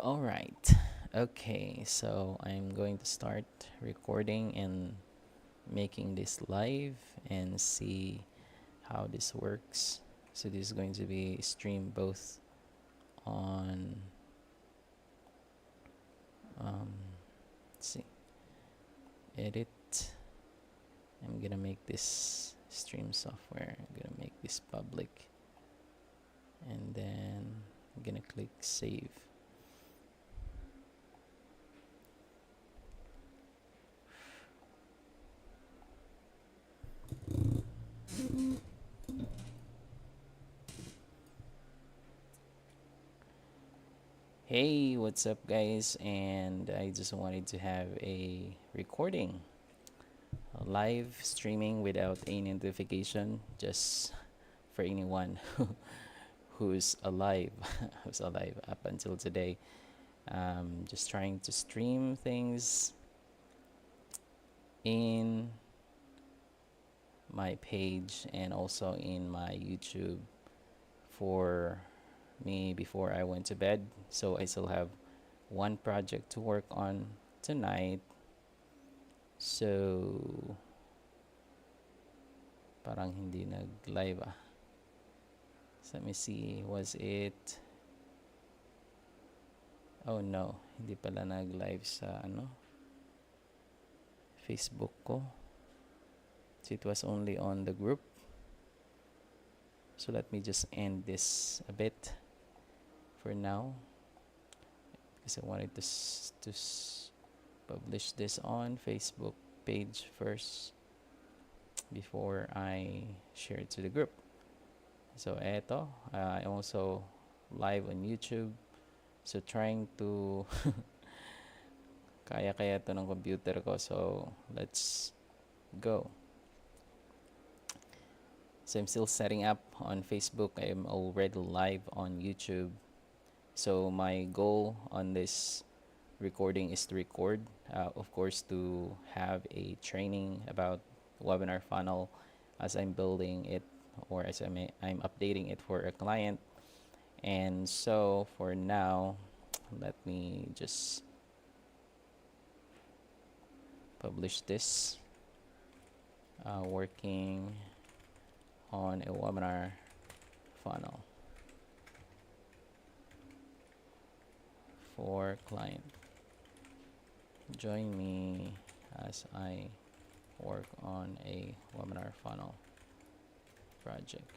All right. Okay, so I'm going to start recording and making this live and see how this works. So this is going to be streamed both on let's see, edit. I'm gonna make this stream software. I'm gonna make this public and then I'm gonna click save. Hey, what's up, guys? And I just wanted to have a recording, a live streaming without any notification, just for anyone who's alive, who's alive up until today. Just trying to stream things in my page and also in my YouTube for me before I went to bed. So I still have one project to work on tonight. So parang hindi nag-live ah. So let me see, was it... Oh no, hindi pala nag-live sa Facebook ko. So it was only on the group. So let me just end this a bit for now because I wanted to publish this on Facebook page first before I share it to the group. So eto, I'm also live on YouTube. So trying to kaya to ng computer ko. So let's go. So I'm still setting up on Facebook. I'm already live on YouTube. So my goal on this recording is to record, of course, to have a training about webinar funnel as I'm building it or as I'm updating it for a client. And so for now, let me just publish this, working on a webinar funnel for client. Join me as I work on a webinar funnel project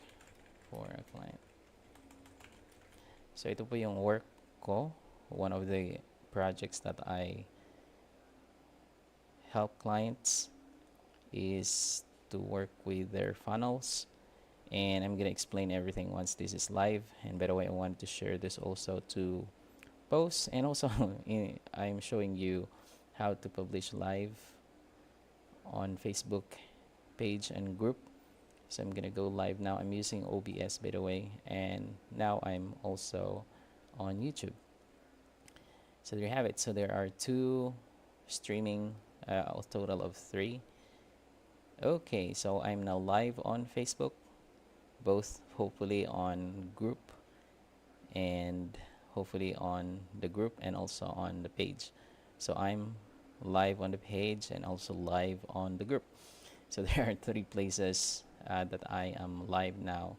for a client. So ito po yung work ko. One of the projects that I help clients is to work with their funnels, and I'm gonna explain everything once this is live. And by the way, I wanted to share this also to posts, and also I'm showing you how to publish live on Facebook page and group. So I'm gonna go live now. I'm using OBS, by the way, and now I'm also on YouTube. So there you have it. So there are two streaming, a total of three. Okay, so I'm now live on Facebook, both hopefully on group and hopefully on the group and also on the page. So I'm live on the page and also live on the group. So there are three places that I am live now: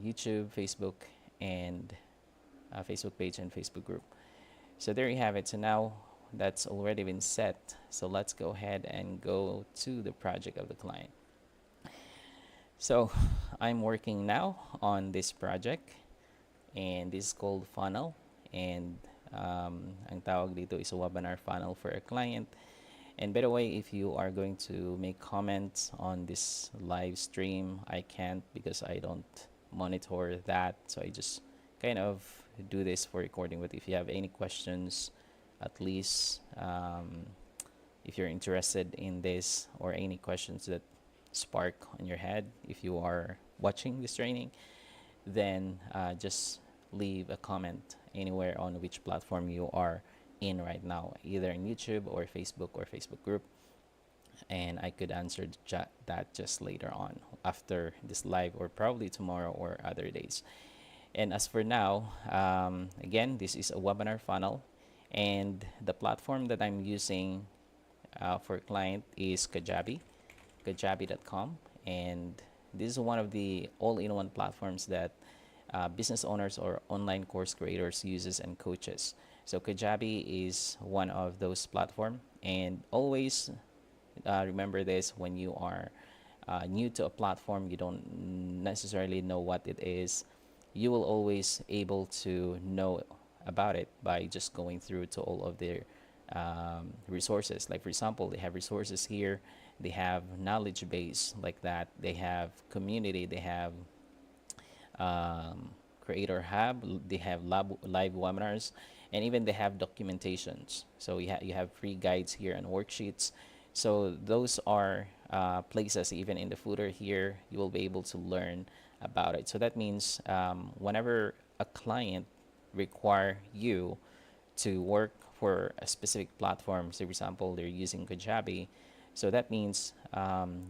YouTube, Facebook, and Facebook page and Facebook group. So there you have it. So now that's already been set. So let's go ahead and go to the project of the client. So I'm working now on this project, and this is called funnel, and ang tawag dito is a webinar funnel for a client. And by the way, if you are going to make comments on this live stream, I can't because I don't monitor that. So I just kind of do this for recording. But if you have any questions, at least if you're interested in this or any questions that spark on your head, if you are watching this training, then just leave a comment anywhere on which platform you are in right now, either in YouTube or Facebook group, and I could answer that just later on after this live or probably tomorrow or other days. And as for now, again, this is a webinar funnel, and the platform that I'm using for client is Kajabi, kajabi.com, and this is one of the all-in-one platforms that business owners or online course creators uses and coaches. So Kajabi is one of those platform, and always remember this: when you are new to a platform, you don't necessarily know what it is, you will always able to know about it by just going through to all of their resources. Like for example, they have resources here, they have knowledge base like that, they have community, they have creator hub, they have live webinars, and even they have documentations. So you have free guides here and worksheets. So those are places, even in the footer here, you will be able to learn about it. So that means whenever a client require you to work for a specific platform, so for example, they're using Kajabi, so that means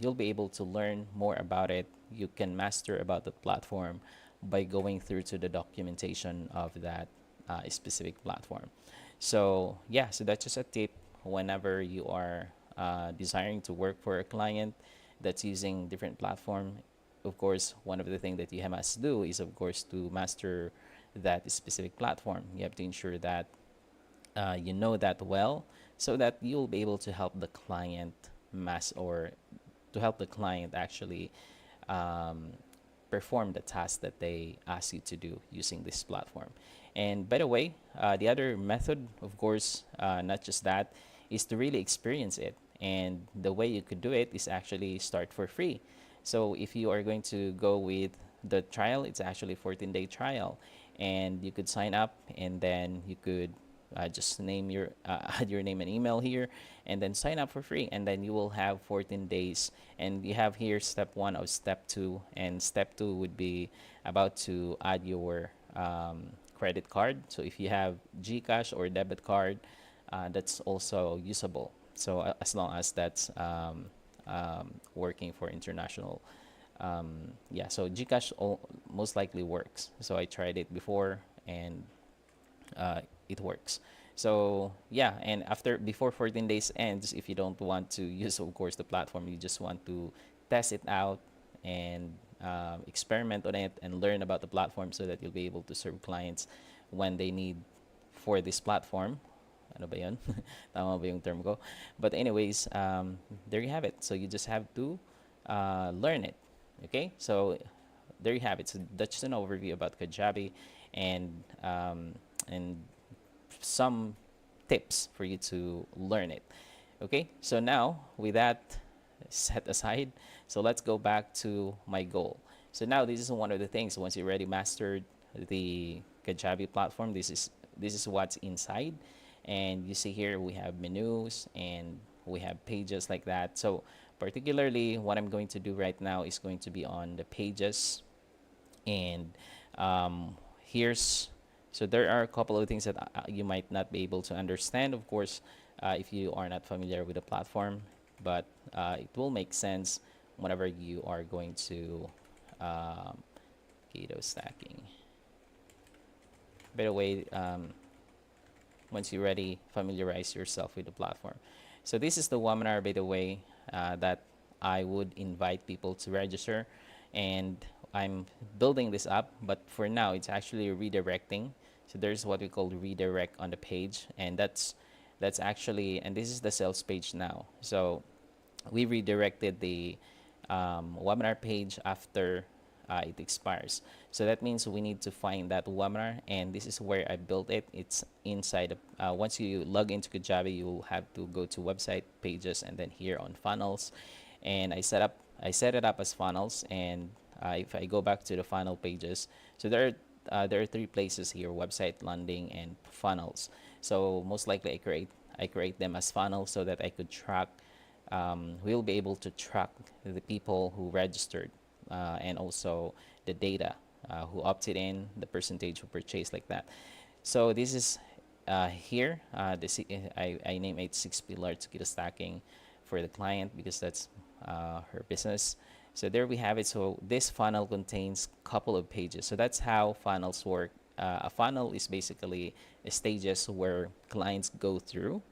you'll be able to learn more about it. You can master about the platform by going through to the documentation of that specific platform. So yeah, so that's just a tip whenever you are desiring to work for a client that's using different platform. Of course, one of the things that you must do is, of course, to master that specific platform. You have to ensure that you know that well, so that you'll be able to help the client or to help the client actually um, perform the task that they ask you to do using this platform. And by the way, the other method, of course, not just that, is to really experience it. And the way you could do it is actually start for free. So if you are going to go with the trial, it's actually 14-day trial, and you could sign up, and then you could just name your add your name and email here, and then sign up for free, and then you will have 14 days. And you have here step 1 of step 2, and step 2 would be about to add your credit card. So if you have GCash or debit card, that's also usable. So as long as that's working for international, yeah, so GCash most likely works. So I tried it before, and it works. So yeah, and before 14 days ends, if you don't want to use, of course, the platform, you just want to test it out and experiment on it and learn about the platform, so that you'll be able to serve clients when they need for this platform. Ano ba yun? Tama ba yung term ko? But anyways, there you have it. So you just have to learn it. Okay? So there you have it. So that's just an overview about Kajabi, and some tips for you to learn it. Okay, so now with that set aside, so let's go back to my goal. So now this is one of the things. Once you already mastered the Kajabi platform, this is what's inside, and you see here we have menus and we have pages like that. So particularly what I'm going to do right now is going to be on the pages, and here's so there are a couple of things that you might not be able to understand, of course, if you are not familiar with the platform, but it will make sense whenever you are going to keto stacking. By the way, once you already familiarize yourself with the platform. So this is the webinar, by the way, that I would invite people to register, and I'm building this up, but for now it's actually redirecting. So there's what we call redirect on the page, and that's actually, and this is the sales page now. So we redirected the webinar page after it expires. So that means we need to find that webinar, and this is where I built it. It's inside. Once you log into Kajabi, you will have to go to website pages, and then here on funnels, and I set it up as funnels. And if I go back to the funnel pages, so there are 3 places here: website, landing, and funnels. So most likely I create them as funnels so that I could track. We'll be able to track the people who registered, and also the data, who opted in, the percentage who purchased, like that. So this is here. I name it 6 pillar to keto stacking for the client, because that's her business. So there we have it. So this funnel contains a couple of pages. So that's how funnels work. A funnel is basically stages where clients go through,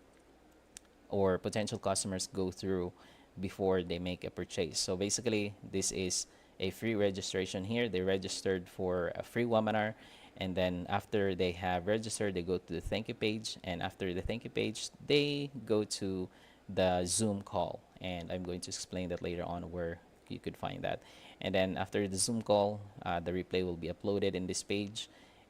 or potential customers go through, before they make a purchase. So basically, this is a free registration here. They registered for a free webinar, and then after they have registered, they go to the thank you page, and after the thank you page, they go to the Zoom call, and I'm going to explain that later on where you could find that. And then after the Zoom call, the replay will be uploaded in this page,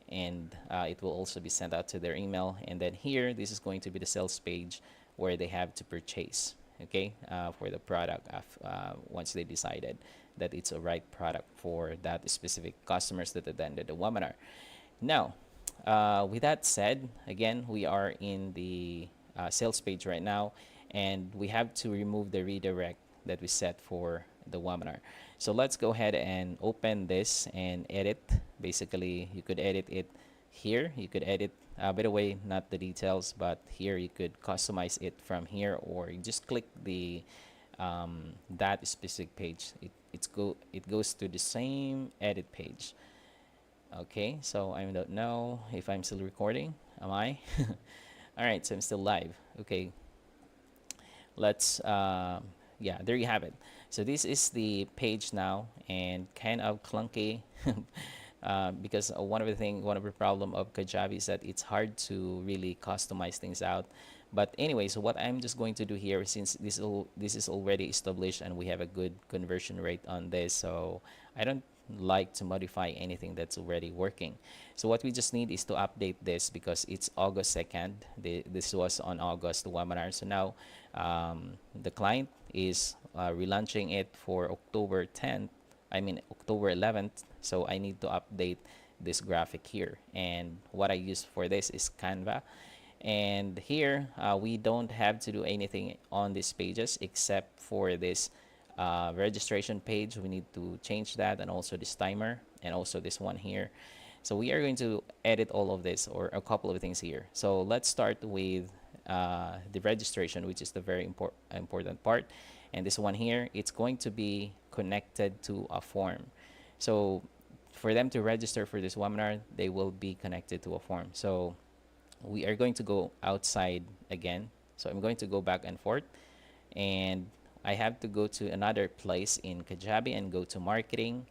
and it will also be sent out to their email. And then here, this is going to be the sales page where they have to purchase, okay, for the product once they decided that it's a right product for that specific customers that attended the webinar. Now, with that said, again, we are in the sales page right now, and we have to remove the redirect that we set for the webinar. So let's go ahead and open this and edit. Basically, you could edit it here. You could edit, by the way, not the details, but here you could customize it from here, or you just click the that specific page. It goes to the same edit page. Okay, so I don't know if I'm still recording. Am I? All right, so I'm still live. Okay, let's yeah, there you have it. So this is the page now, and kind of clunky. Because one of the problem of Kajabi is that it's hard to really customize things out. But anyway, so what I'm just going to do here, since this is already established and we have a good conversion rate on this, so I don't like to modify anything that's already working. So what we just need is to update this, because it's August 2nd. This was on August, the webinar. So now the client is relaunching it for October 10th. I mean October 11th. So I need to update this graphic here. And what I use for this is Canva. And here we don't have to do anything on these pages except for this registration page. We need to change that, and also this timer, and also this one here. So we are going to edit all of this, or a couple of things here. So let's start with the registration, which is the very important part. And this one here, it's going to be connected to a form. So for them to register for this webinar, they will be connected to a form. So we are going to go outside again. So I'm going to go back and forth, and I have to go to another place in Kajabi and go to marketing,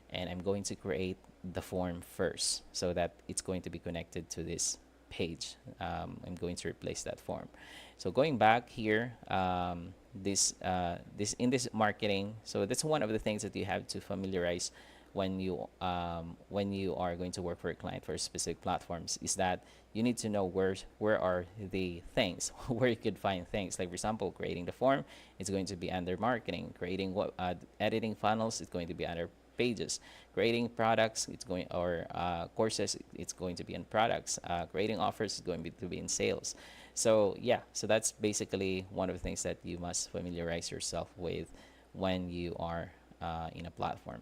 and I'm going to create the form first so that it's going to be connected to this page. I'm going to replace that form. So going back here, this in this marketing, so that's one of the things that you have to familiarize when you are going to work for a client for specific platforms, is that you need to know where are the things where you could find things. Like for example, creating the form, it's going to be under marketing. Creating editing funnels, it's going to be under pages. Creating products, it's going, or courses, it's going to be in products. Creating offers is going to be in sales. So yeah, so that's basically one of the things that you must familiarize yourself with when you are in a platform.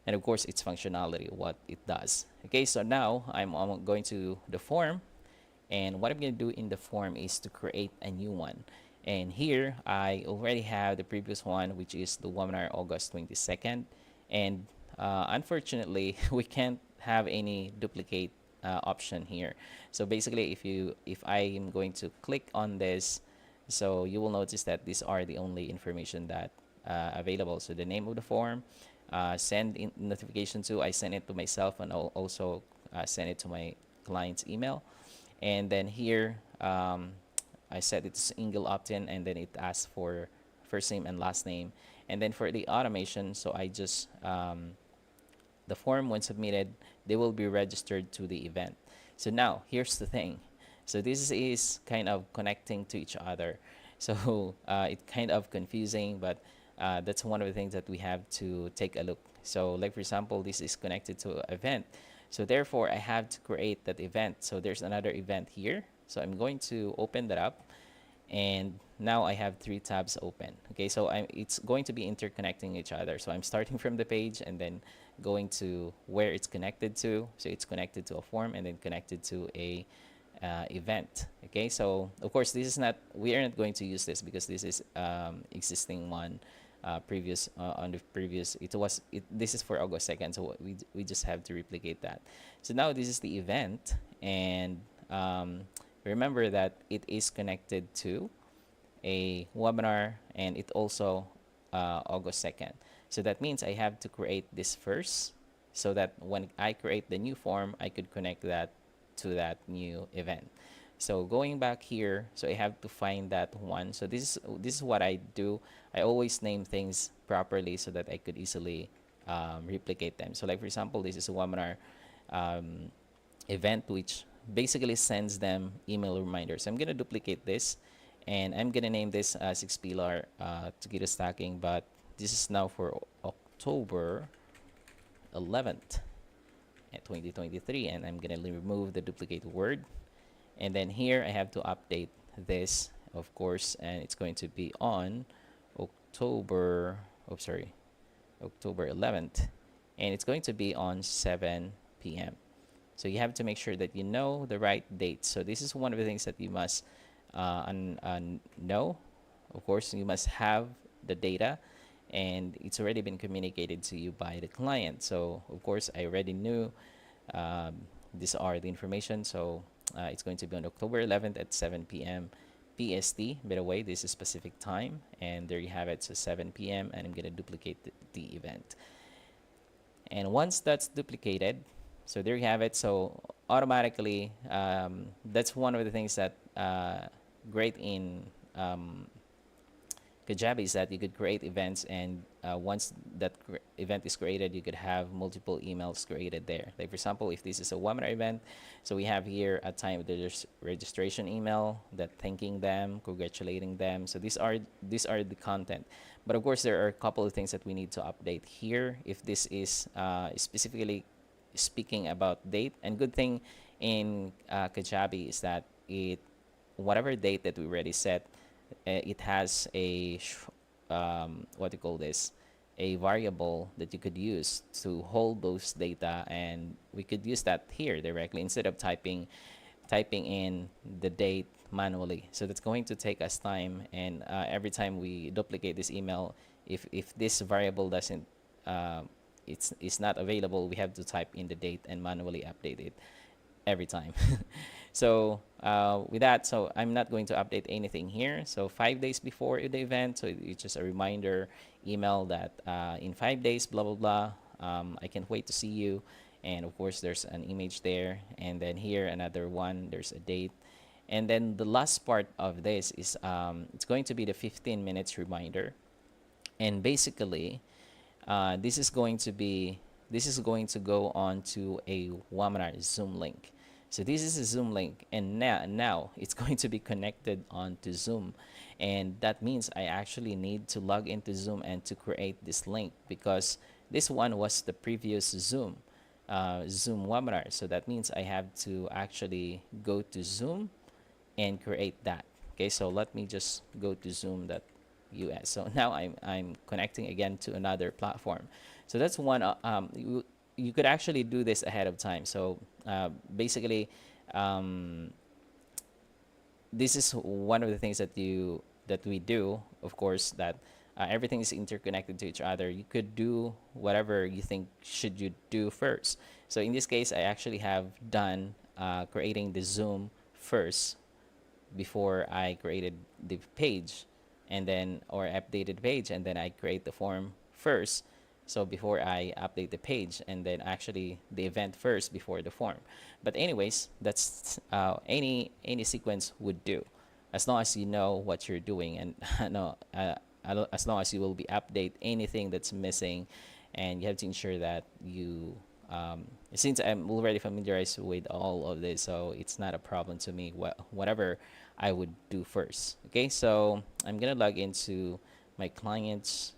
And of course, its functionality, what it does. Okay, so now I'm going to the form, and what I'm going to do in the form is to create a new one. And here I already have the previous one, which is the webinar August 22nd. And unfortunately, we can't have any duplicate option here. So basically, if I am going to click on this, so you will notice that these are the only information that available. So the name of the form, send in notification to, I send it to myself, and I'll also send it to my client's email. And then here I set it to single opt-in, and then it asks for first name and last name. And then for the automation, so I just the form, when submitted, they will be registered to the event. So now here's the thing. So this is kind of connecting to each other. So it's kind of confusing, but that's one of the things that we have to take a look. So like for example, this is connected to an event. So therefore, I have to create that event. So there's another event here. So I'm going to open that up. And now I have 3 tabs open. Okay, so it's going to be interconnecting each other. So I'm starting from the page and then going to where it's connected to. So it's connected to a form and then connected to a event. Okay, so of course this is not, we are not going to use this because this is existing one previous on the previous. This is for August 2nd, so we just have to replicate that. So now this is the event, and remember that it is connected to a webinar, and it also August 2nd. So that means I have to create this first, so that when I create the new form, I could connect that to that new event. So going back here, so I have to find that one. So this is what I do. I always name things properly so that I could easily replicate them. So like for example, this is a webinar um, event which basically sends them email reminders. I'm gonna duplicate this, and I'm gonna name this 6 pillar to get a stacking, but this is now for October 11th at 2023, and I'm gonna remove the duplicate word, and then here I have to update this, of course, and it's going to be on October October 11th, and it's going to be on 7 p.m. So you have to make sure that you know the right date. So this is one of the things that you must know. Of course, you must have the data, and it's already been communicated to you by the client. So of course, I already knew these are the information. So it's going to be on October 11th at 7 p.m. PST. By the way, this is specific time, and there you have it. So 7 p.m. and I'm gonna duplicate the event. And once that's duplicated, so there you have it. So automatically, that's one of the things that great in Kajabi is that you could create events, and once that event is created, you could have multiple emails created there. Like for example, if this is a webinar event, so we have here a time there's registration email that thanking them, congratulating them. So these are the content. But of course, there are a couple of things that we need to update here. If this is specifically speaking about date, and good thing in Kajabi is that whatever date that we already set, it has a what do you call this, a variable that you could use to hold those data, and we could use that here directly instead of typing in the date manually. So that's going to take us time, and every time we duplicate this email, if this variable doesn't it's not available, we have to type in the date and manually update it every time. So with that, so I'm not going to update anything here. So 5 days before the event, so it's just a reminder email that in 5 days, blah blah blah. I can't wait to see you, and of course there's an image there, and then here another one. There's a date, and then the last part of this is it's going to be the 15 minutes reminder, and basically this is going to go on to a webinar Zoom link. So this is a Zoom link, and now it's going to be connected onto Zoom, and that means I actually need to log into Zoom and to create this link, because this one was the previous Zoom webinar. So that means I have to actually go to Zoom and create that. Okay, so let me just go to Zoom.us. So now I'm connecting again to another platform. So that's one. You could actually do this ahead of time. So basically, this is one of the things that we do. Of course, that everything is interconnected to each other. You could do whatever you think should you do first. So in this case, I actually have done creating the Zoom first before I created the page, and then or updated the page, and then I create the form first. So before I update the page, and then actually the event first before the form. But anyways, that's any sequence would do, as long as you know what you're doing, and no, as long as you will be update anything that's missing, and you have to ensure that you since I'm already familiarized with all of this, so it's not a problem to me whatever I would do first. Okay, so I'm gonna log into my client's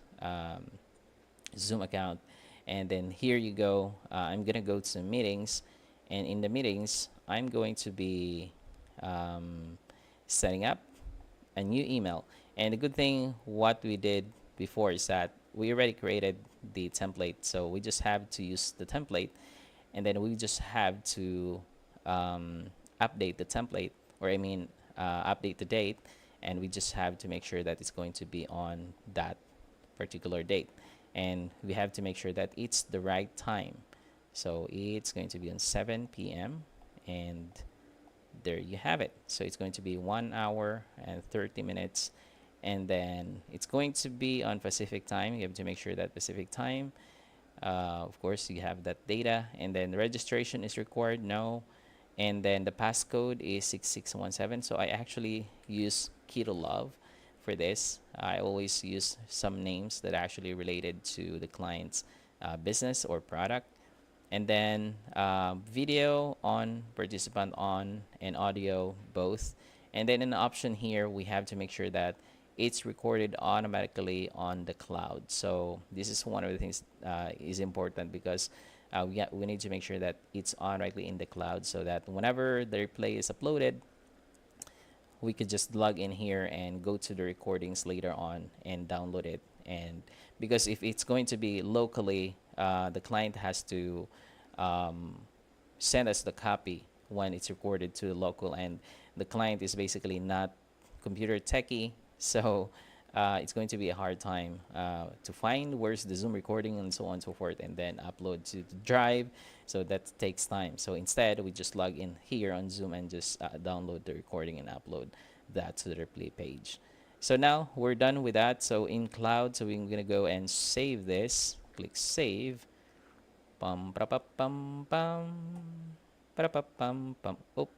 Zoom account, and then here you go. I'm gonna go to meetings, and in the meetings I'm going to be setting up a new email. And the good thing what we did before is that we already created the template, so we just have to use the template, and then we just have to update the template, or I mean update the date, and we just have to make sure that it's going to be on that particular date, and we have to make sure that it's the right time. So it's going to be on 7 p.m. and there you have it. So it's going to be 1 hour and 30 minutes, and then it's going to be on Pacific time. You have to make sure that Pacific time, of course, you have that data, and then the registration is required. No, and then the passcode is 6617. So I actually use Keto Love for this. I always use some names that are actually related to the client's business or product. And then video on, participant on, and audio both. And then in the option here, we have to make sure that it's recorded automatically on the cloud. So this is one of the things is important, because we need to make sure that it's automatically in the cloud, so that whenever the replay is uploaded, we could just log in here and go to the recordings later on and download it. And because if it's going to be locally, the client has to send us the copy when it's recorded to the local, and the client is basically not computer techie, so it's going to be a hard time to find where's the Zoom recording and so on and so forth, and then upload to the drive. So that takes time. So instead, we just log in here on Zoom and just download the recording and upload that to the replay page. So now we're done with that. So in cloud, so we're gonna go and save this. Click save. Pum pa pum pum pa pum pum. Oh,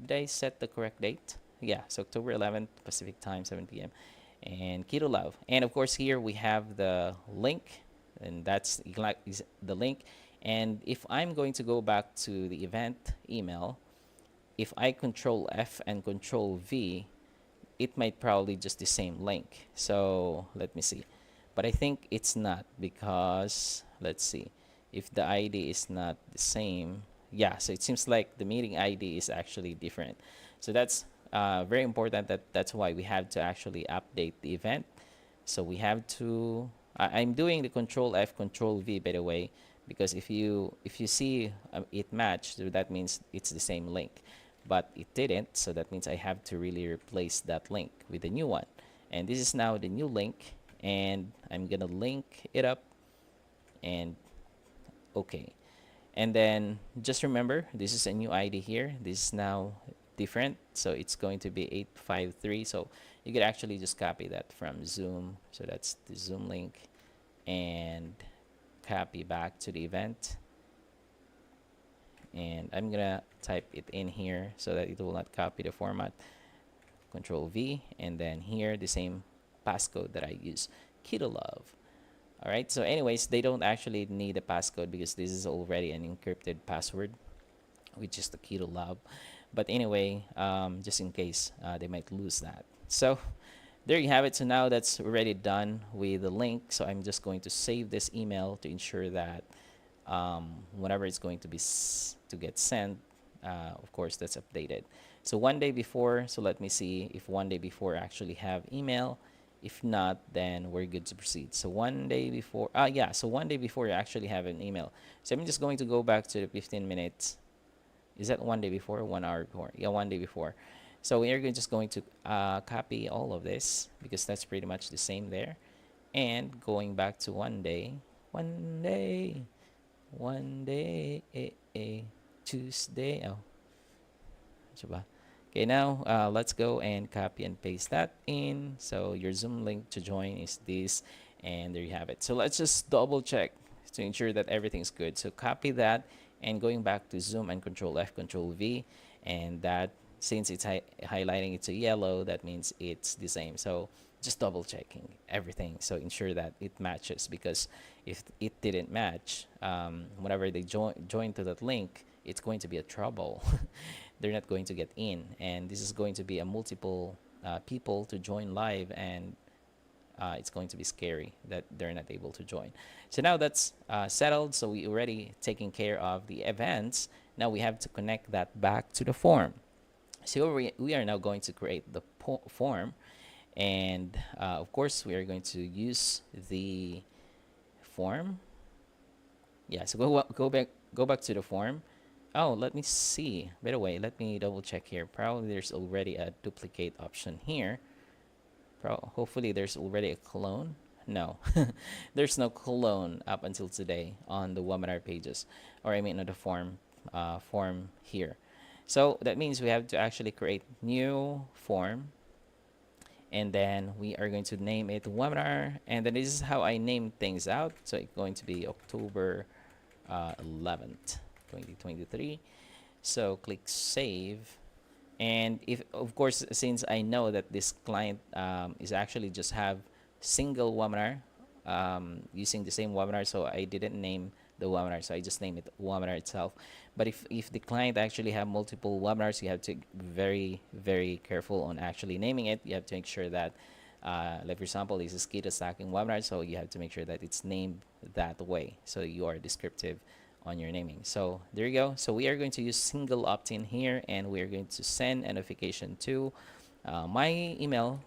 did I set the correct date? Yeah, so October 11th, Pacific time, 7 p.m. And Keto Love. And of course, here we have the link, and that's the link. And if I'm going to go back to the event email, if I control F and control V, it might probably just the same link. So let me see. But I think it's not, because let's see if the ID is not the same. Yeah, so it seems like the meeting ID is actually different. So that's very important. That's why we have to actually update the event. So we have to I'm doing the control F control V, by the way, because if you see it matched, that means it's the same link, but it didn't. So that means I have to really replace that link with a new one. And this is now the new link, and I'm gonna link it up, and okay. And then just remember, this is a new ID here. This is now different, so it's going to be 853. So you could actually just copy that from Zoom. So that's the Zoom link, and copy back to the event. And I'm gonna type it in here so that it will not copy the format. Control V, and then here the same passcode that I use, Keto Love. All right, so anyways, they don't actually need a passcode because this is already an encrypted password, which is the Keto Love. But anyway, just in case they might lose that. So there you have it. So now that's already done with the link. So I'm just going to save this email to ensure that whenever it's going to be to get sent, of course, that's updated. So one day before, so let me see if one day before I actually have email. If not, then we're good to proceed. So one day before, yeah, so one day before you actually have an email. So I'm just going to go back to the 15 minutes. Is that one day before or 1 hour before? Yeah, one day before. So we're just going to copy all of this, because that's pretty much the same there. And going back to one day, Tuesday. Oh, diba? Okay, now let's go and copy and paste that in. So your Zoom link to join is this, and there you have it. So let's just double check to ensure that everything's good. So copy that, and going back to Zoom and control F, control V, and that, since it's highlighting it to yellow, that means it's the same. So just double checking everything, so ensure that it matches, because if it didn't match, whenever they join to that link, it's going to be a trouble. They're not going to get in, and this is going to be a multiple people to join live, and it's going to be scary that they're not able to join. So now that's settled. So we already taken care of the events. Now we have to connect that back to the form. So we are now going to create the form, and of course we are going to use the form. Yeah, so go back to the form. Oh, let me see. By the way, let me double check here. Probably there's already a duplicate option here. Hopefully there's already a clone. No, there's no clone up until today on the webinar pages, or I mean on the form here. So that means we have to actually create new form, and then we are going to name it webinar, and then this is how I name things out. So it's going to be October 11th, 2023. So click save. And if, of course, since I know that this client is actually just have single webinar using the same webinar, so I didn't name the webinar, so I just named it webinar itself. But if the client actually have multiple webinars, you have to be very careful on actually naming it. You have to make sure that like for example, this is keto stacking webinar, so you have to make sure that it's named that way, so you are descriptive on your naming. So there you go. So we are going to use single opt-in here, and we are going to send a notification to my email.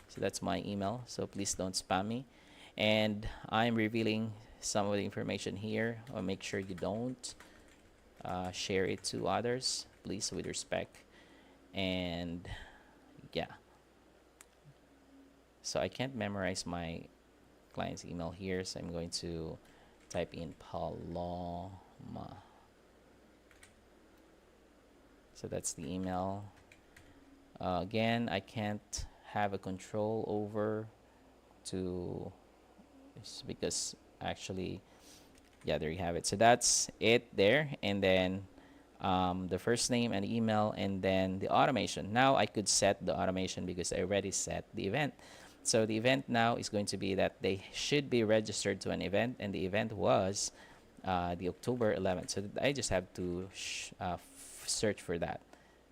So that's my email, so please don't spam me. And I'm revealing some of the information here. I'll make sure you don't share it to others, please, with respect. And yeah, so I can't memorize my client's email here, so I'm going to type in Paloma. So that's the email. Again, I can't have a control over to, because actually, yeah, there you have it. So that's it there. And then the first name and email, and then the automation. Now I could set the automation because I already set the event. So the event now is going to be that they should be registered to an event, and the event was the October 11th. So I just have to search for that.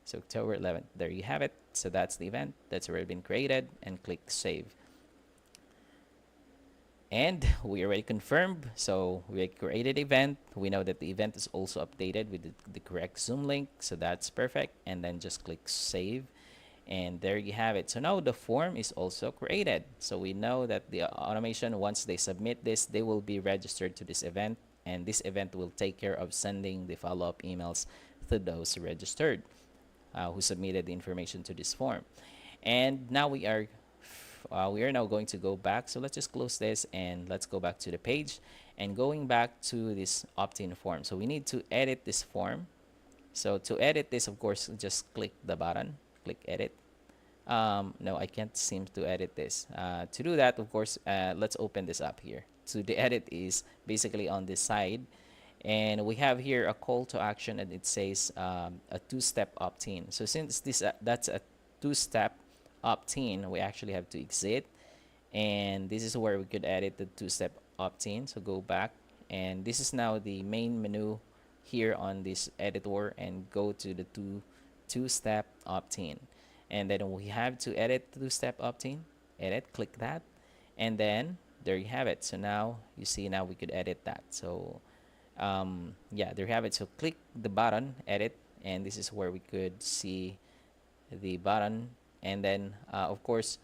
So October 11th, there you have it. So that's the event that's already been created, and click save. And we already confirmed, so we created event. We know that the event is also updated with the correct Zoom link, so that's perfect. And then just click save, and there you have it. So now the form is also created. So we know that the automation, once they submit this, they will be registered to this event, and this event will take care of sending the follow-up emails to those registered who submitted the information to this form. And now we are now going to go back. So let's just close this, and let's go back to the page, and going back to this opt-in form. So we need to edit this form. So to edit this, of course, just click the button, click edit. No, I can't seem to edit this. To do that, of course, let's open this up here. So the edit is basically on this side, and we have here a call to action, and it says a two-step opt-in. So since this that's a two-step opt-in, we actually have to exit, and this is where we could edit the two-step opt-in. So go back, and this is now the main menu here on this editor, and go to the two-step opt-in, and then we have to edit the two-step opt-in. Edit, click that, and then there you have it. So now you see, now we could edit that. So yeah, there you have it. So click the button, edit, and this is where we could see the button. And then of course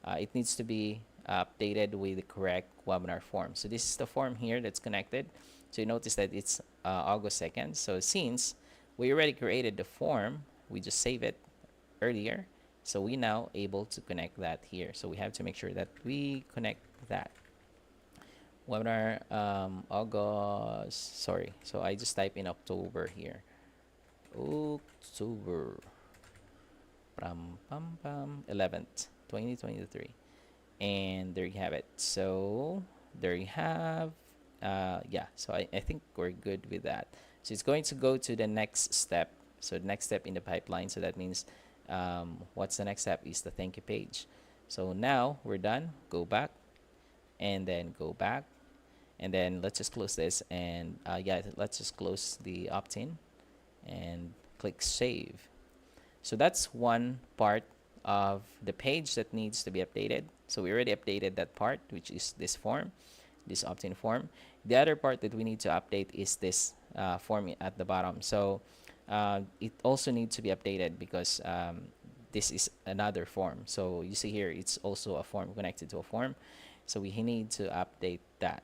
it needs to be updated with the correct webinar form. So this is the form here that's connected. So you notice that it's August 2nd. So since we already created the form, we just save it earlier, so we now able to connect that here. So we have to make sure that we connect that webinar August, sorry, so I just type in October here, October 11th 2023, and there you have it. So there you have yeah, so I think we're good with that. So it's going to go to the next step. So the next step in the pipeline, so that means what's the next step is the thank you page. So now we're done. Go back, and then go back, and then let's just close this, and yeah, let's just close the opt-in and click save. So that's one part of the page that needs to be updated. So we already updated that part, which is this form, this opt-in form. The other part that we need to update is this form at the bottom. So it also needs to be updated because this is another form. So you see here, it's also a form connected to a form. So we need to update that.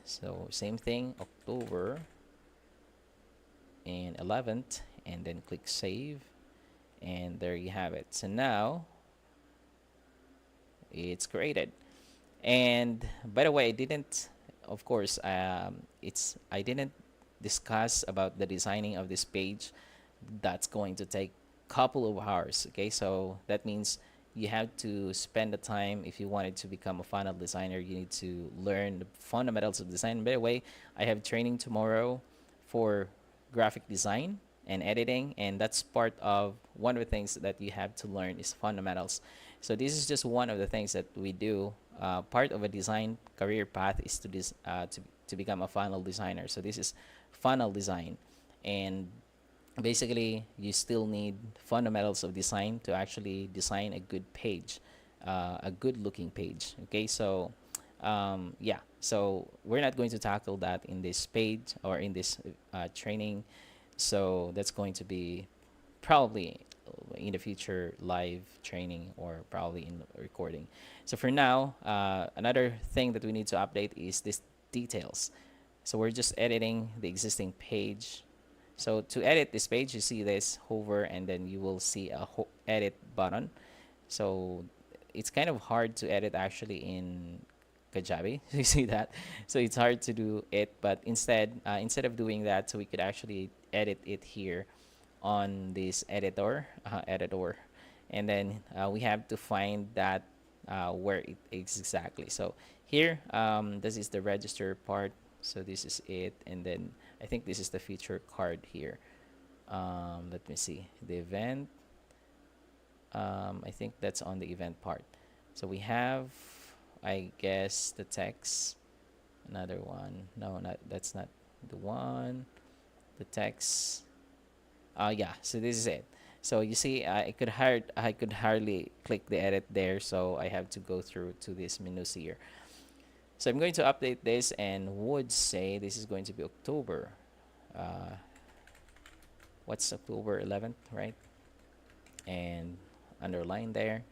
So same thing, October and 11th, and then click save, and there you have it. So now it's created. And by the way, I didn't, of course, I didn't discuss about the designing of this page. That's going to take couple of hours. Okay, so that means you have to spend the time if you wanted to become a funnel designer. You need to learn the fundamentals of design. By the way, I have training tomorrow for graphic design and editing, and that's part of one of the things that you have to learn is fundamentals. So this is just one of the things that we do. Part of a design career path is to become a funnel designer. So this is funnel design, and basically you still need fundamentals of design to actually design a good page, a good looking page. Okay, so yeah, so we're not going to tackle that in this page or in this training. So that's going to be probably in the future live training or probably in recording. So for now, another thing that we need to update is this details. So we're just editing the existing page. So to edit this page, you see this hover and then you will see a edit button. So it's kind of hard to edit actually in Kajabi. You see that? So it's hard to do it, but instead of doing that, so we could actually edit it here on this editor, and then we have to find that where it is exactly. So here, this is the register part. So this is it, and then I think this is the feature card here. Let me see the event. I think that's on the event part. So we have, I guess, the text. Another one. No, not that's not the one. The text. Yeah. So this is it. So you see, I could hardly click the edit there. So I have to go through to this menus here. So I'm going to update this and would say this is going to be October. Uh, what's October 11th, right? And underline there.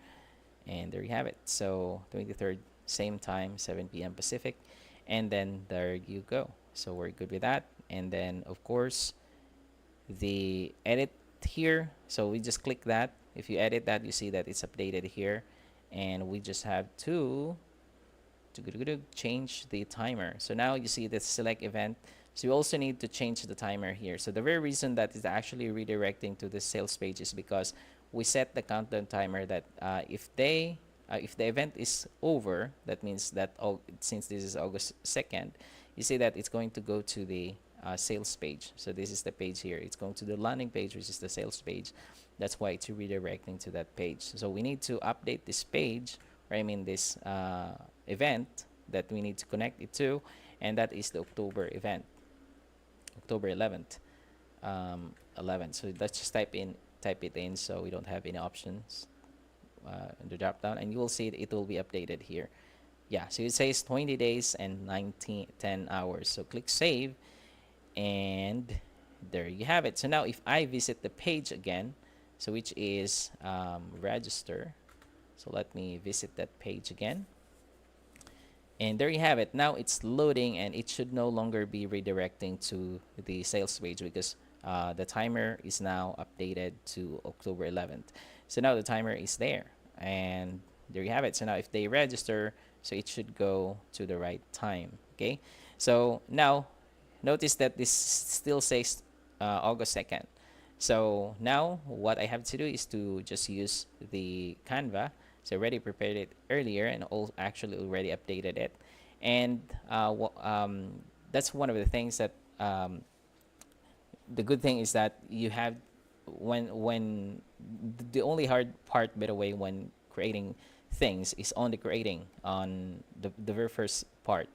And there you have it. So 23rd, same time, 7 p.m. Pacific. And then there you go. So we're good with that. And then, of course, the edit here. So we just click that. If you edit that, you see that it's updated here. And we just have to change the timer. So now you see the select event. So you also need to change the timer here. So the very reason that is actually redirecting to the sales page is because we set the countdown timer that if the event is over, that means that since this is August 2nd, you see that it's going to go to the sales page. So this is the page here. It's going to the landing page, which is the sales page. That's why it's redirecting to that page. So we need to update this page, or I mean this event that we need to connect it to, and that is the October event, October 11th. 11. So let's just type it in, so we don't have any options in the drop down, and you will see it will be updated here. Yeah, so it says 20 days and 10 hours. So click save, and there you have it. So now if I visit the page again, so which is register, so let me visit that page again, and there you have it. Now it's loading, and it should no longer be redirecting to the sales page because the timer is now updated to October 11th. So now the timer is there, and there you have it. So now if they register, so it should go to the right time. Okay, so now notice that this still says August 2nd. So now what I have to do is to just use the Canva. So I already prepared it earlier and actually already updated it. And that's one of the things that the good thing is that you have when the only hard part, by the way, when creating things is only creating on the very first part.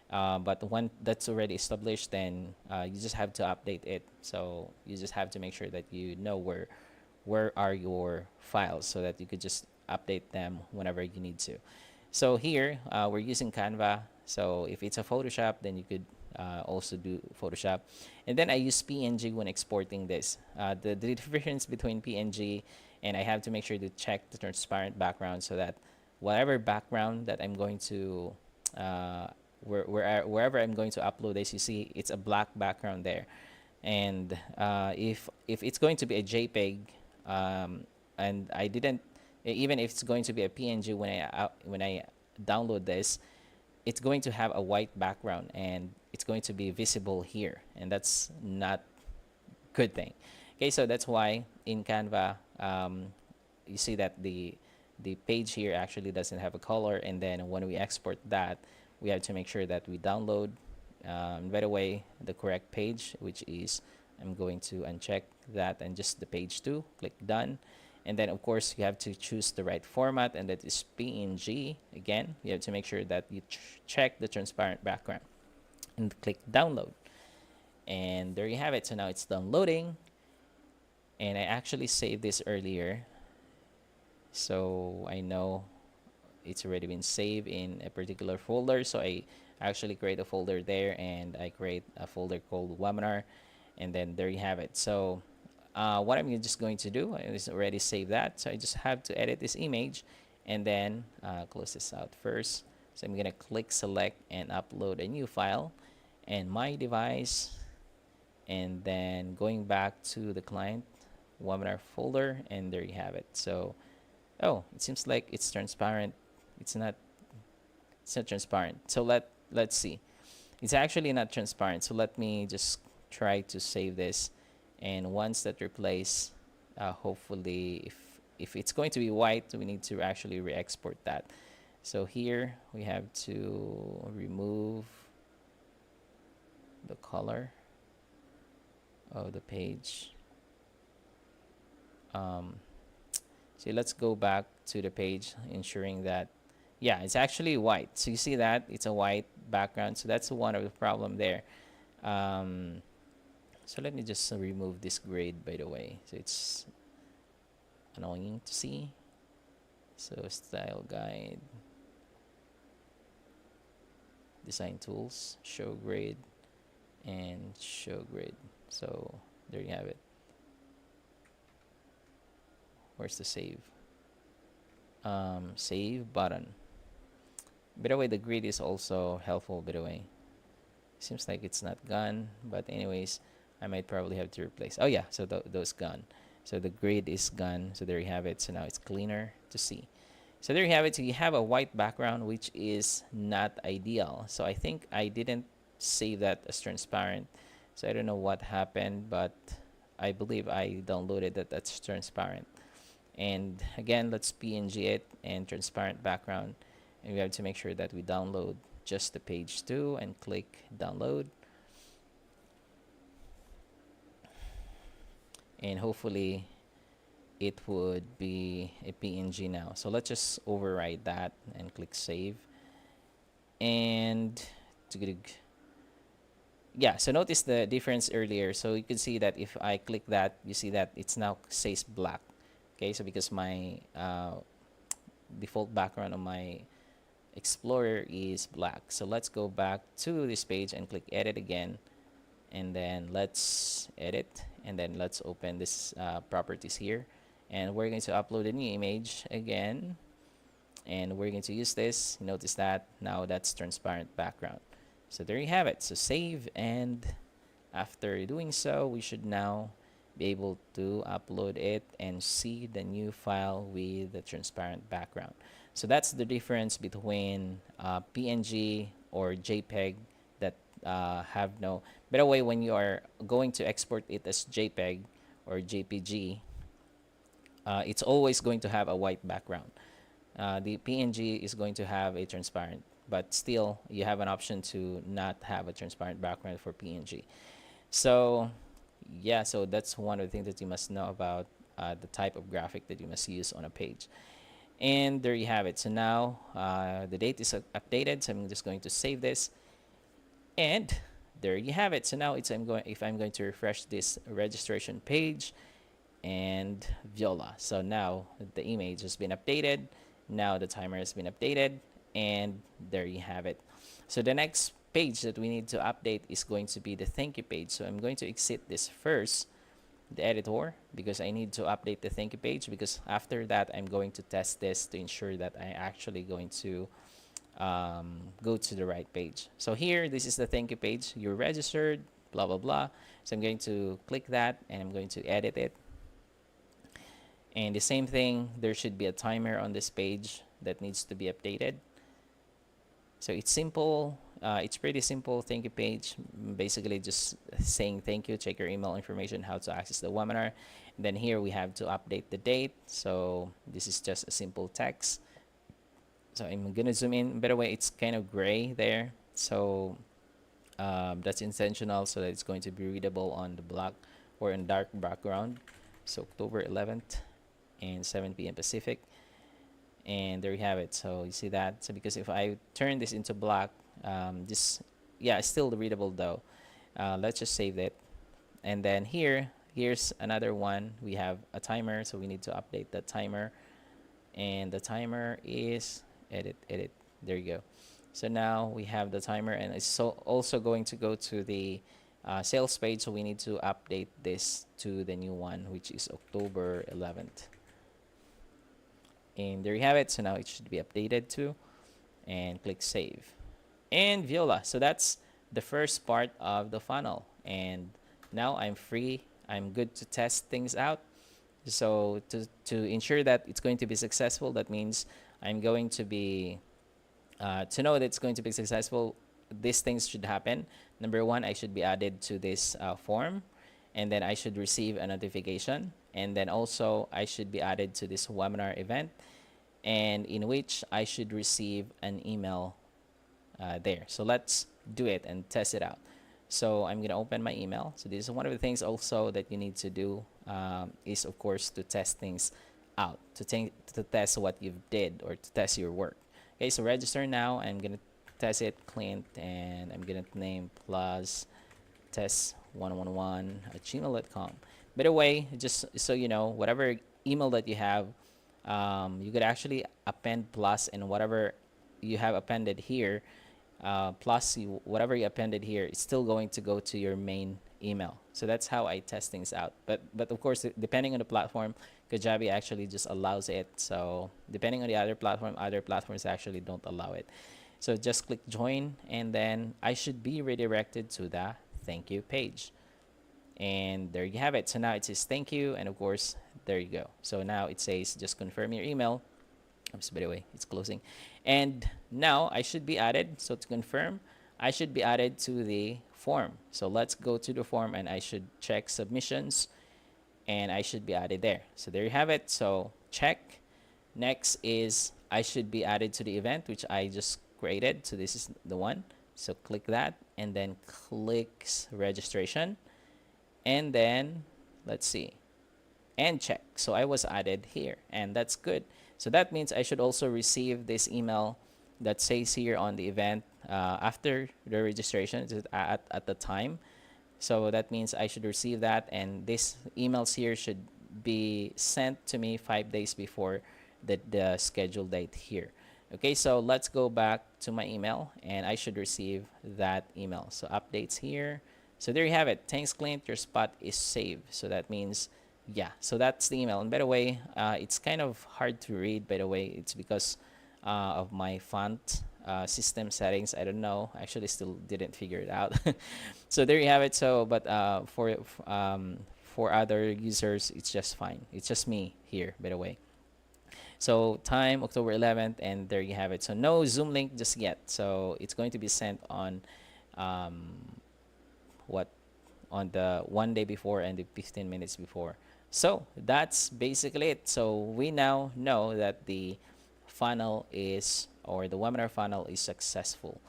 But when that's already established, then you just have to update it. So you just have to make sure that you know where are your files so that you could just update them whenever you need to. So here we're using Canva. So if it's a Photoshop, then you could also do Photoshop. And then I use PNG when exporting this. The difference between PNG and I have to make sure to check the transparent background so that whatever background that I'm going to wherever I'm going to upload this, you see it's a black background there. And if it's going to be a JPEG, and I didn't, even if it's going to be a PNG, when I download this, it's going to have a white background and it's going to be visible here, and that's not good thing. Okay, so that's why in Canva, you see that the page here actually doesn't have a color, and then when we export that, we have to make sure that we download right away the correct page, which is, I'm going to uncheck that and just the page 2, click done. And then of course you have to choose the right format, and that is PNG. Again, you have to make sure that you check the transparent background and click download. And there you have it. So now it's downloading, and I actually saved this earlier, so I know it's already been saved in a particular folder. So I actually create a folder there, and I create a folder called webinar, and then there you have it. So what I'm just going to do is already save that, so I just have to edit this image, and then close this out first. So I'm gonna click select and upload a new file, and my device, and then going back to the client webinar folder, and there you have it. So oh, it seems like it's transparent. It's not transparent. So let's see. It's actually not transparent. So let me just try to save this, and once that replace, hopefully if it's going to be white, we need to actually re-export that. So here we have to remove the color of the page. So let's go back to the page, ensuring that, yeah, it's actually white. So you see that it's a white background. So that's one of the problem there. So let me just remove this grid, by the way. So it's annoying to see. So style guide, design tools, show grid, and show grid. So there you have it. Where's the save? Save button. By the way, the grid is also helpful, by the way. Seems like it's not gone, but anyways, I might probably have to replace. Oh yeah, so those gone. So the grid is gone. So there you have it. So now it's cleaner to see. So there you have it. So you have a white background, which is not ideal. So I think I didn't save that as transparent. So I don't know what happened, but I believe I downloaded that that's transparent. And again, let's PNG it and transparent background. And we have to make sure that we download just the page 2 and click download. And hopefully it would be a PNG now. So let's just override that and click save. And yeah, so notice the difference earlier. So you can see that if I click that, you see that it's now says black. Okay, so because my default background on my Explorer is black. So let's go back to this page and click edit again, and then let's edit, and then let's open this properties here, and we're going to upload a new image again, and we're going to use this. Notice that now that's transparent background. So there you have it. So save, and after doing so, we should now be able to upload it and see the new file with the transparent background. So that's the difference between PNG or JPEG that have no. By the way, when you are going to export it as JPEG or JPG, it's always going to have a white background. The PNG is going to have a transparent, but still you have an option to not have a transparent background for PNG. So yeah, so that's one of the things that you must know about the type of graphic that you must use on a page. And there you have it. So now the date is updated, so I'm just going to save this, and there you have it. So now if I'm going to refresh this registration page and Viola, so now the image has been updated, now the timer has been updated, and there you have it. So the next page that we need to update is going to be the thank you page. So I'm going to exit this first, the editor, because I need to update the thank you page, because after that I'm going to test this to ensure that I actually going to go to the right page. So here, this is the thank you page. You're registered, blah blah blah. So I'm going to click that, and I'm going to edit it. And the same thing, there should be a timer on this page that needs to be updated. So it's simple. It's pretty simple thank you page. Basically, just saying thank you, check your email information, how to access the webinar. And then here we have to update the date. So this is just a simple text. So I'm gonna zoom in. By the way, it's kind of gray there. So that's intentional so that it's going to be readable on the black or in dark background. So October 11th and 7 p.m. Pacific. And there you have it. So you see that. So because if I turn this into black, this, yeah, it's still readable though. Let's just save it. And then here's another one. We have a timer, so we need to update the timer. And the timer is edit. There you go. So now we have the timer, and it's so also going to go to the sales page. So we need to update this to the new one, which is October 11th. And there you have it. So now it should be updated too. And click save. And Viola. So that's the first part of the funnel. And now I'm free. I'm good to test things out. So to ensure that it's going to be successful, that means I'm going to be, to know that it's going to be successful, these things should happen. Number one, I should be added to this form, and then I should receive a notification. And then also I should be added to this webinar event, and in which I should receive an email there. So let's do it and test it out. So I'm going to open my email. So this is one of the things also that you need to do, is of course to test things out, to test what you've did or to test your work. Okay, so register now. I'm going to test it, Clint, and I'm going to name plus test 111 at gmail.com. By the way, just so you know, whatever email that you have, you could actually append plus, and whatever you have appended here, plus whatever you appended here, it's still going to go to your main email. So that's how I test things out. But of course, depending on the platform, Kajabi actually just allows it. So depending on the other platforms actually don't allow it. So just click join, and then I should be redirected to the thank you page. And there you have it. So now it says thank you, and of course there you go. So now it says just confirm your email. Oops, by the way, it's closing. And now I should be added. So to confirm, I should be added to the form. So let's go to the form, and I should check submissions, and I should be added there. So there you have it. So check. Next is I should be added to the event, which I just created. So this is the one. So click that, and then click registration. And then let's see, and check. So I was added here, and that's good. So that means I should also receive this email that says here on the event after the registration at the time. So that means I should receive that, and these emails here should be sent to me 5 days before the scheduled date here. Okay, so let's go back to my email, and I should receive that email. So updates here. So there you have it. Thanks, Clint. Your spot is saved. So that means, yeah. So that's the email. And by the way, it's kind of hard to read. By the way, it's because of my font system settings. I don't know. I actually still didn't figure it out. So there you have it. So, but for other users, it's just fine. It's just me here, by the way. So time October 11th, and there you have it. So no Zoom link just yet. So it's going to be sent on on the 1 day before and the 15 minutes before. So that's basically it. So we now know that the funnel is, or the webinar funnel is successful.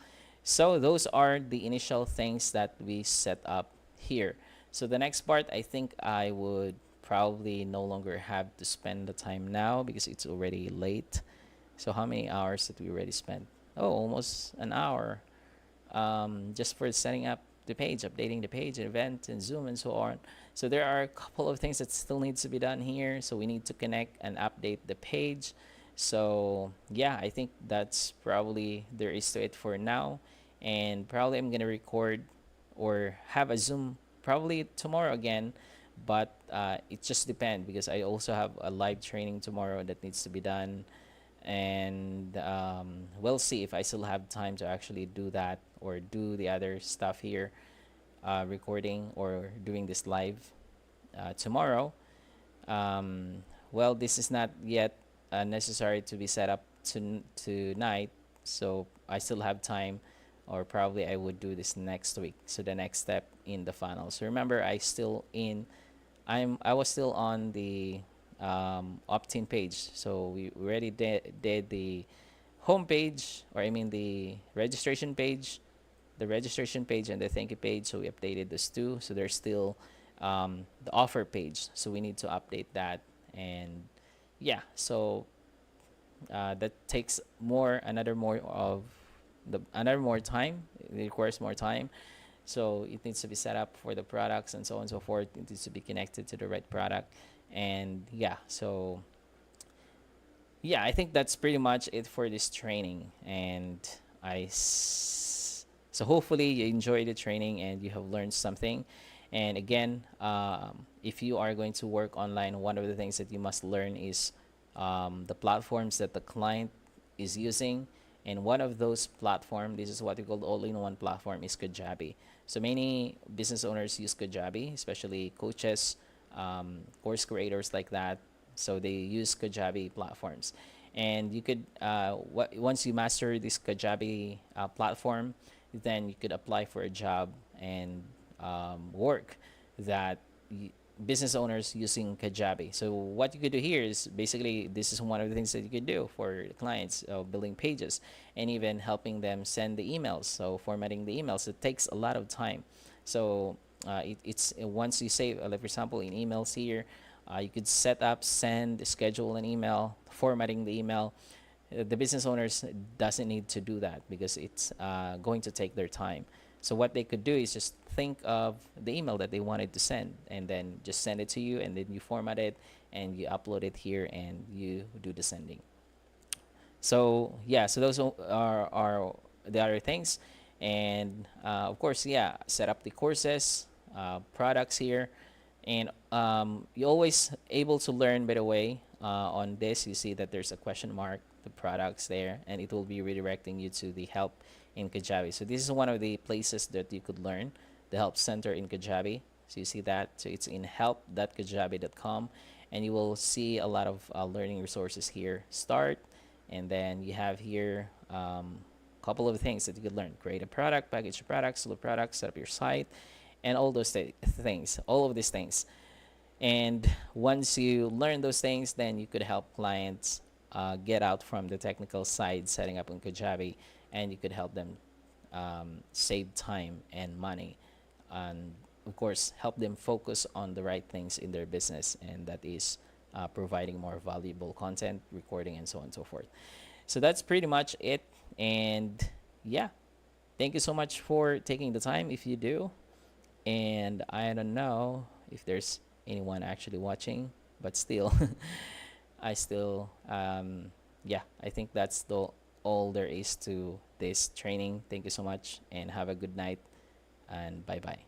So those are the initial things that we set up here. So the next part, I think I would probably no longer have to spend the time now because it's already late. So how many hours did we already spent? Oh, almost an hour just for setting up the page, updating the page, event, and Zoom, and so on. So there are a couple of things that still needs to be done here. So we need to connect and update the page. So yeah, I think that's probably there is to it for now. And probably I'm gonna record or have a Zoom probably tomorrow again, but it just depends because I also have a live training tomorrow that needs to be done, and we'll see if I still have time to actually do that or do the other stuff here, recording or doing this live tomorrow. Well, this is not yet necessary to be set up tonight, so I still have time, or probably I would do this next week. So the next step in the funnel. So remember, I was still on the opt-in page. So we already did the home page, or I mean the registration page and the thank you page. So we updated those two. So there's still the offer page. So we need to update that. And yeah, so that takes another more time. It requires more time. So it needs to be set up for the products and so on and so forth. It needs to be connected to the right product. And yeah, so yeah, I think that's pretty much it for this training. And so hopefully you enjoy the training and you have learned something. And again, if you are going to work online, one of the things that you must learn is the platforms that the client is using. And one of those platform, this is what we call the all-in-one platform, is Kajabi. So many business owners use Kajabi, especially coaches, course creators like that. So they use Kajabi platforms. And you could, once you master this Kajabi platform, then you could apply for a job and work that business owners using Kajabi. So what you could do here is basically, this is one of the things that you could do for clients, building pages and even helping them send the emails. So formatting the emails, it takes a lot of time. So it's once you save, like for example, in emails here, you could set up, send, schedule an email, formatting the email. The business owners doesn't need to do that because it's going to take their time. So what they could do is just think of the email that they wanted to send and then just send it to you, and then you format it and you upload it here and you do the sending. So yeah, so those are the other things. And of course, yeah, set up the courses, products here. And you always able to learn, by the way, on this. You see that there's a question mark, the products there, and it will be redirecting you to the help in Kajabi. So this is one of the places that you could learn, the help center in Kajabi. So you see that. So it's in help.kajabi.com, and you will see a lot of learning resources here. Start, and then you have here couple of things that you could learn: create a product, package a product, sell a product, set up your site, and all those things, all of these things. And once you learn those things, then you could help clients get out from the technical side, setting up on Kajabi, and you could help them save time and money, and of course help them focus on the right things in their business, and that is providing more valuable content, recording, and so on and so forth. So that's pretty much it. And yeah, thank you so much for taking the time, if you do. And I don't know if there's anyone actually watching, but still I still yeah, I think that's all there is to this training. Thank you so much and have a good night, and bye bye.